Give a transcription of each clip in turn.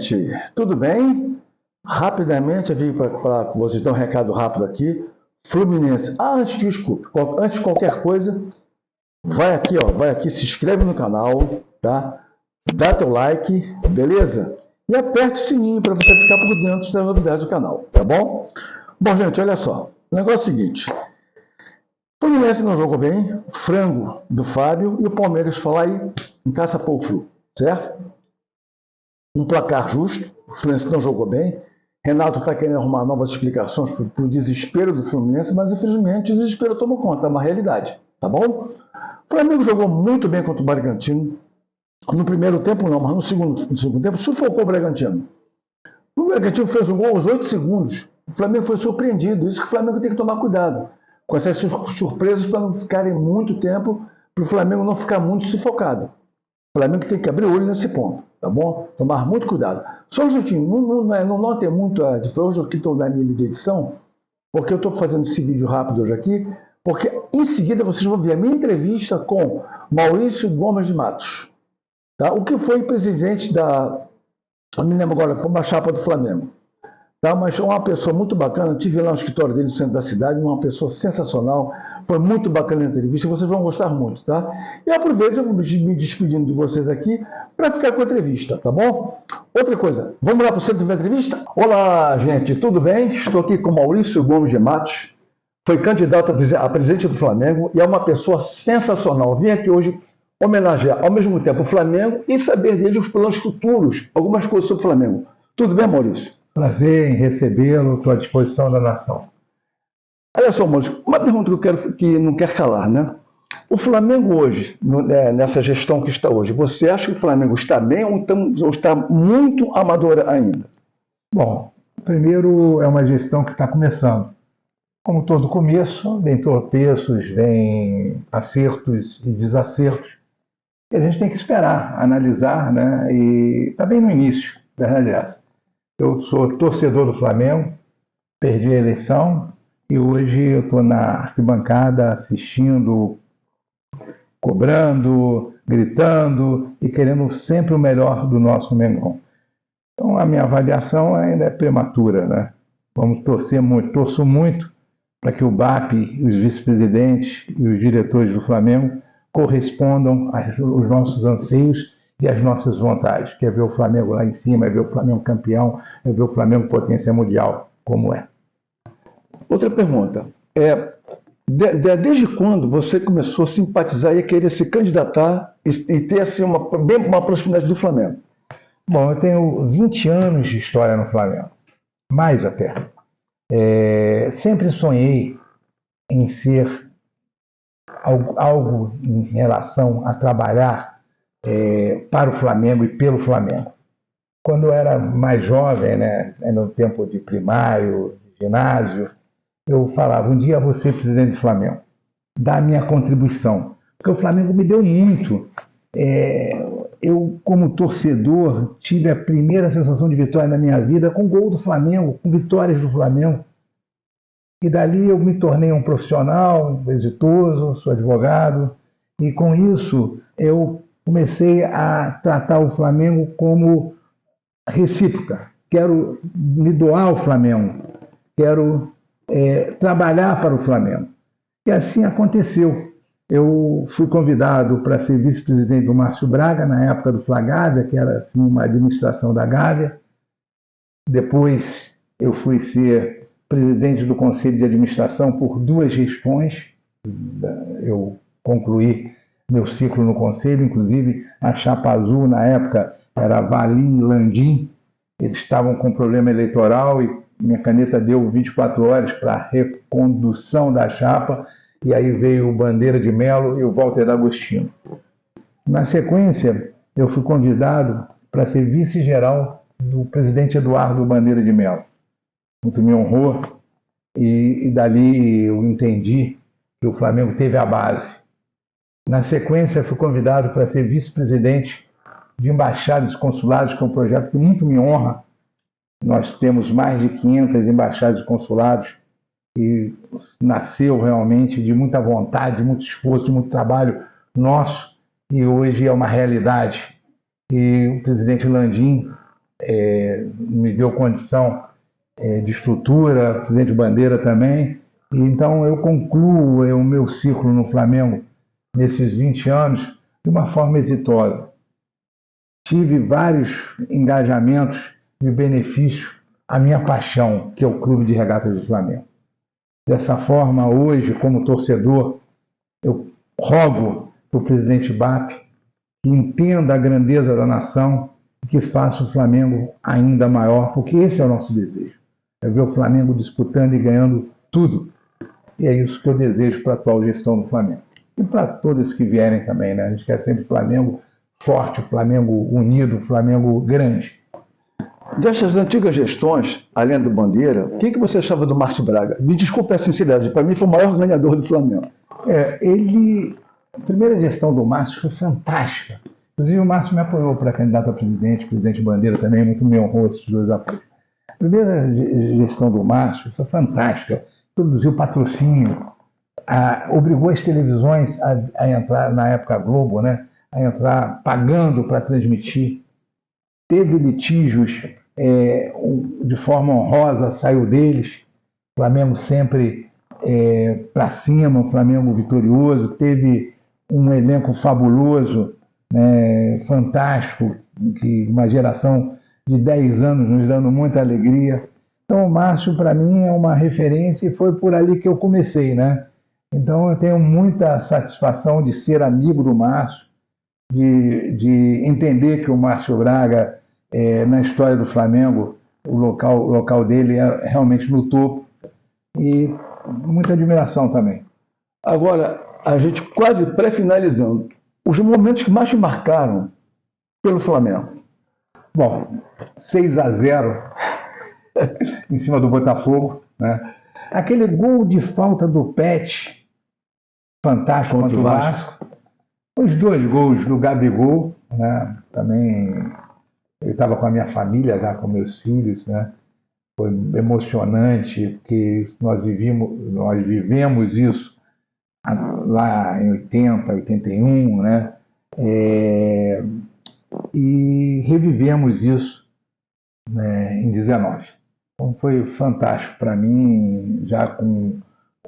gente, tudo bem? Rapidamente, eu vim para falar com vocês, dar um recado rápido aqui. Fluminense, desculpe, antes de qualquer coisa, vai aqui, se inscreve no canal, tá? Dá teu like, beleza? E aperte o sininho para você ficar por dentro das novidades do canal, tá bom? Bom, gente, olha só, o negócio é o seguinte. O Fluminense não jogou bem, frango do Fábio, e o Palmeiras foi lá e encaçapou o Flu, certo? Um placar justo, o Fluminense não jogou bem. Renato está querendo arrumar novas explicações para o desespero do Fluminense, mas infelizmente o desespero tomou conta, é uma realidade, tá bom? O Flamengo jogou muito bem contra o Bragantino. No primeiro tempo não, mas no segundo tempo sufocou o Bragantino. O Bragantino fez um gol aos 8 segundos. O Flamengo foi surpreendido. Isso que o Flamengo tem que tomar cuidado com essas surpresas para não ficarem muito tempo, para o Flamengo não ficar muito sufocado. O Flamengo tem que abrir o olho nesse ponto, tá bom? Tomar muito cuidado. Só um minutinho, não notem muito a diferença. Hoje eu estou na linha de edição, porque eu estou fazendo esse vídeo rápido hoje aqui, porque em seguida vocês vão ver a minha entrevista com Maurício Gomes de Matos. Tá? O que foi presidente não me lembro agora, foi uma chapa do Flamengo. Tá? Mas uma pessoa muito bacana, tive lá no escritório dele no centro da cidade, uma pessoa sensacional, foi muito bacana a entrevista, vocês vão gostar muito, tá? E aproveito, eu vou me despedindo de vocês aqui para ficar com a entrevista, tá bom? Outra coisa, vamos lá para o centro da entrevista? Olá, gente, tudo bem? Estou aqui com Maurício Gomes de Matos, foi candidato a presidente do Flamengo e é uma pessoa sensacional. Vim aqui hoje homenagear ao mesmo tempo o Flamengo e saber dele os planos futuros, algumas coisas sobre o Flamengo. Tudo bem, Maurício? Prazer em recebê-lo, estou à disposição da nação. Olha só, Maurício, uma pergunta que não quer calar, né? O Flamengo hoje, nessa gestão que está hoje, você acha que o Flamengo está bem ou está muito amador ainda? Bom, primeiro é uma gestão que está começando. Como todo começo, vem tropeços, vem acertos e desacertos. E a gente tem que esperar, analisar, né? E está bem no início, verdade é essa. Eu sou torcedor do Flamengo, perdi a eleição e hoje eu estou na arquibancada assistindo, cobrando, gritando e querendo sempre o melhor do nosso Mengão. Então a minha avaliação ainda é prematura, né? Vamos torcer muito, torço muito para que o BAP, os vice-presidentes e os diretores do Flamengo correspondam aos nossos anseios e às nossas vontades, que é ver o Flamengo lá em cima, é ver o Flamengo campeão, é ver o Flamengo potência mundial, como é. Outra pergunta, desde quando você começou a simpatizar e a querer se candidatar e ter assim, uma proximidade do Flamengo? Bom, eu tenho 20 anos de história no Flamengo, mais até. Sempre sonhei em ser algo em relação a trabalhar para o Flamengo e pelo Flamengo. Quando eu era mais jovem, né, no tempo de primário, de ginásio, eu falava, um dia eu vou ser presidente do Flamengo, dar a minha contribuição, porque o Flamengo me deu muito. Eu, como torcedor, tive a primeira sensação de vitória na minha vida com gol do Flamengo, com vitórias do Flamengo. E dali eu me tornei um profissional exitoso, sou advogado, e com isso eu comecei a tratar o Flamengo como recíproca. Quero me doar ao Flamengo, quero trabalhar para o Flamengo. E assim aconteceu. Eu fui convidado para ser vice-presidente do Márcio Braga, na época do Flagávia, que era assim, uma administração da Gávea. Depois eu fui ser presidente do Conselho de Administração por 2 gestões. Eu concluí meu ciclo no Conselho, inclusive a chapa azul, na época, era Valim e Landim. Eles estavam com problema eleitoral e minha caneta deu 24 horas para a recondução da chapa, e aí veio o Bandeira de Melo e o Walter D'Agostino. Na sequência, eu fui convidado para ser vice-geral do presidente Eduardo Bandeira de Melo. Muito me honrou, e dali eu entendi que o Flamengo teve a base. Na sequência, fui convidado para ser vice-presidente de embaixadas e consulados, que é um projeto que muito me honra. Nós temos mais de 500 embaixadas e consulados e nasceu realmente de muita vontade, de muito esforço, de muito trabalho nosso, e hoje é uma realidade. E o presidente Landim me deu condição de estrutura, presidente Bandeira também. E então eu concluo o meu ciclo no Flamengo nesses 20 anos de uma forma exitosa. Tive vários engajamentos de benefício à minha paixão, que é o Clube de Regatas do Flamengo. Dessa forma, hoje, como torcedor, eu rogo para o presidente BAP que entenda a grandeza da nação e que faça o Flamengo ainda maior, porque esse é o nosso desejo. É ver o Flamengo disputando e ganhando tudo. E é isso que eu desejo para a atual gestão do Flamengo. E para todas que vierem também, né? A gente quer sempre o Flamengo forte, o Flamengo unido, o Flamengo grande. Dessas antigas gestões, além do Bandeira, o que você achava do Márcio Braga? Me desculpe a sinceridade, para mim foi o maior ganhador do Flamengo. A primeira gestão do Márcio foi fantástica. Inclusive o Márcio me apoiou para candidato a presidente, o presidente Bandeira também, muito me honrou esses dois apoios. A primeira gestão do Márcio foi fantástica. Produziu patrocínio, obrigou as televisões a entrar, na época Globo, né, a entrar pagando para transmitir. Teve litígios de forma honrosa, saiu deles. O Flamengo sempre para cima, o Flamengo vitorioso. Teve um elenco fabuloso, né, fantástico, uma geração de 10 anos nos dando muita alegria. Então o Márcio, para mim, é uma referência e foi por ali que eu comecei, né? Então eu tenho muita satisfação de ser amigo do Márcio, de entender que o Márcio Braga, na história do Flamengo, o local dele é realmente no topo, e muita admiração também. Agora, a gente quase pré-finalizando, os momentos que mais te marcaram pelo Flamengo. Bom, 6-0 em cima do Botafogo, né? Aquele gol de falta do Pet, fantástico contra o Vasco. Os 2 gols do Gabigol, né? Também eu estava com a minha família, já com meus filhos, né? Foi emocionante, porque nós vivemos isso lá em 80, 81, né? E revivemos isso, né, em 19. Então foi fantástico para mim, já com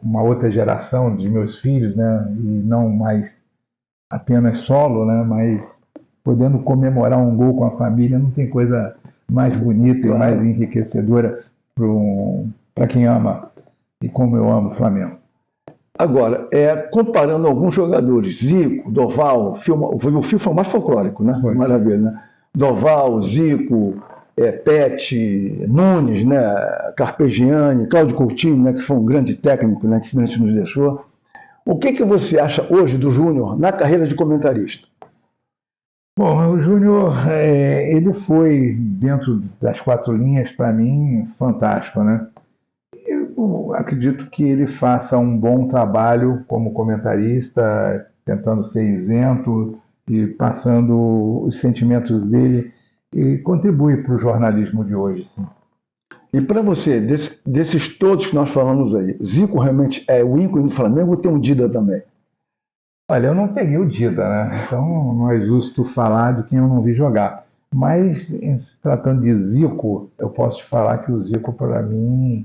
uma outra geração de meus filhos, né? E não mais apenas solo, né? Mas podendo comemorar um gol com a família, não tem coisa mais bonita e mais enriquecedora para quem ama, e como eu amo o Flamengo. Agora, comparando alguns jogadores, Zico, Doval, o Fio foi o mais folclórico, né? Foi. Maravilha, né? Doval, Zico, Pet, Nunes, né? Carpegiani, Cláudio Coutinho, né? Que foi um grande técnico, né? Que finalmente nos deixou. O que você acha hoje do Júnior na carreira de comentarista? Bom, o Júnior, ele foi, dentro das 4 linhas, para mim, fantástico, né? Eu acredito que ele faça um bom trabalho como comentarista, tentando ser isento e passando os sentimentos dele, e contribui para o jornalismo de hoje, sim. E para você, desses todos que nós falamos aí, Zico realmente é o ícone do Flamengo ou tem um Dida também? Olha, eu não peguei o Dida, né? Então não é justo falar de quem eu não vi jogar. Mas, se tratando de Zico, eu posso te falar que o Zico, para mim,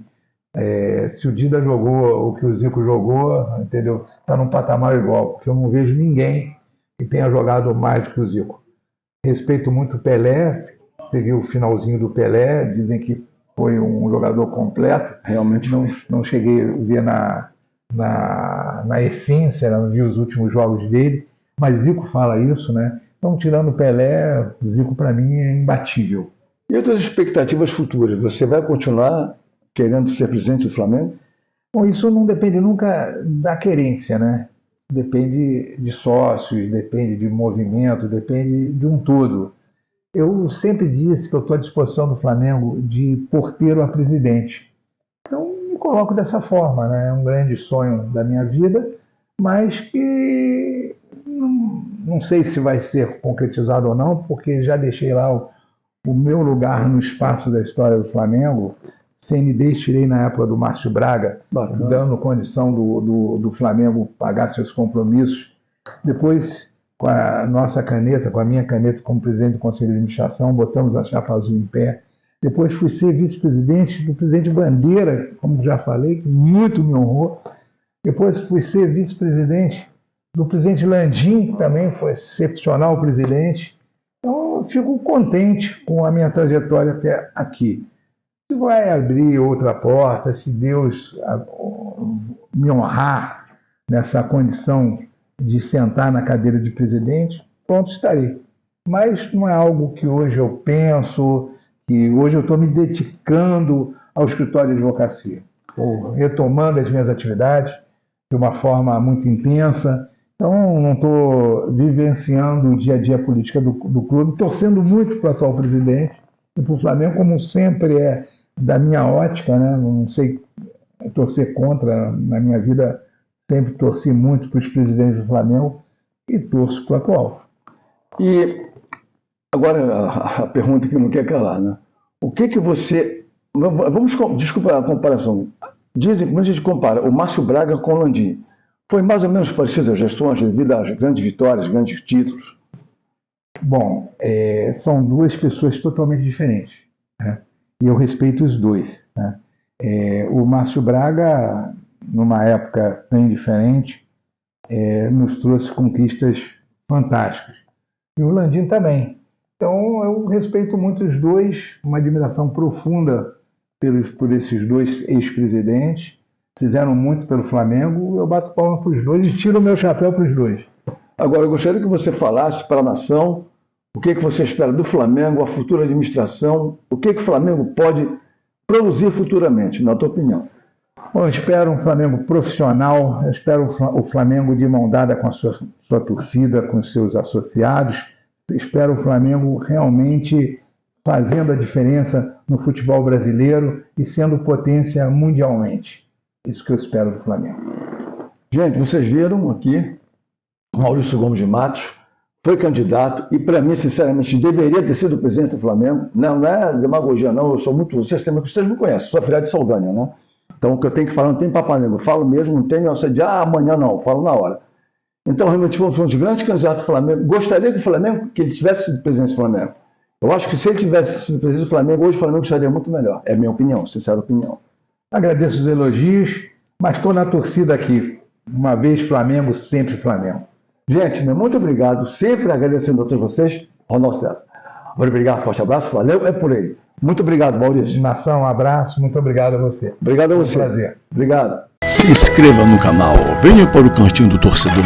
se o Dida jogou o que o Zico jogou, entendeu? Está num patamar igual, porque eu não vejo ninguém que tenha jogado mais do que o Zico. Respeito muito o Pelé, peguei o finalzinho do Pelé, dizem que foi um jogador completo. Realmente não cheguei a ver na essência, não vi os últimos jogos dele, mas Zico fala isso, né? Então, tirando o Pelé, o Zico para mim é imbatível. E outras expectativas futuras? Você vai continuar querendo ser presidente do Flamengo? Bom, isso não depende nunca da querência, né? Depende de sócios, depende de movimento, depende de um todo. Eu sempre disse que eu estou à disposição do Flamengo de porteiro a presidente. Então, me coloco dessa forma, né? É um grande sonho da minha vida, mas que não sei se vai ser concretizado ou não, porque já deixei lá o meu lugar no espaço da história do Flamengo. CND tirei na época do Márcio Braga, dando condição do Flamengo pagar seus compromissos. Depois com a nossa caneta, com a minha caneta como presidente do Conselho de Administração, botamos a chapa azul em pé. Depois fui ser vice-presidente do presidente Bandeira, como já falei, que muito me honrou. Depois fui ser vice-presidente do presidente Landim, que também foi excepcional presidente. Então, eu fico contente com a minha trajetória até aqui. Se vai abrir outra porta, se Deus me honrar nessa condição de sentar na cadeira de presidente, pronto, estarei. Mas não é algo que hoje eu penso, que hoje eu estou me dedicando ao escritório de advocacia. Estou retomando as minhas atividades de uma forma muito intensa. Então, não estou vivenciando o dia a dia política do clube, torcendo muito para o atual presidente e para o Flamengo, como sempre é da minha ótica, né? Não sei torcer contra, na minha vida sempre torci muito para os presidentes do Flamengo e torço para o atual. E agora a pergunta que não quer calar, né? O que você... Desculpa a comparação. Dizem, quando a gente compara o Márcio Braga com o Landim, foi mais ou menos parecido as gestões devido às grandes vitórias, grandes títulos? Bom, são duas pessoas totalmente diferentes, né? E eu respeito os dois, né? O Márcio Braga, numa época bem diferente, nos trouxe conquistas fantásticas. E o Landim também. Então, eu respeito muito os dois, uma admiração profunda por esses dois ex-presidentes. Fizeram muito pelo Flamengo, eu bato palma para os dois e tiro o meu chapéu para os dois. Agora, eu gostaria que você falasse para a nação o que você espera do Flamengo, a futura administração, o que o Flamengo pode produzir futuramente, na tua opinião. Bom, eu espero um Flamengo profissional, eu espero o Flamengo de mão dada com a sua torcida, com os seus associados, espero o Flamengo realmente fazendo a diferença no futebol brasileiro e sendo potência mundialmente. Isso que eu espero do Flamengo. Gente, vocês viram aqui, Maurício Gomes de Matos foi candidato e, para mim, sinceramente, deveria ter sido presidente do Flamengo. Não é demagogia, não. Eu sou muito... Vocês me conhecem, sou afiliado de Saldanha, né? Então, o que eu tenho que falar, não tem papanego. Eu falo mesmo, não tenho essa de amanhã não, falo na hora. Então, realmente, foi um dos grandes candidatos do Flamengo. Gostaria que o Flamengo, que ele tivesse sido presidente do Flamengo. Eu acho que se ele tivesse sido presidente do Flamengo, hoje o Flamengo estaria muito melhor. É a minha opinião, sincera opinião. Agradeço os elogios, mas estou na torcida aqui. Uma vez Flamengo, sempre Flamengo. Gente, muito obrigado. Sempre agradecendo a todos vocês. Ronaldo César. Obrigado, forte abraço. Valeu, é por aí. Muito obrigado, Maurício. Nação, um abraço. Muito obrigado a você. Obrigado a você. Foi um prazer. Obrigado. Se inscreva no canal. Venha para o Cantinho do Torcedor.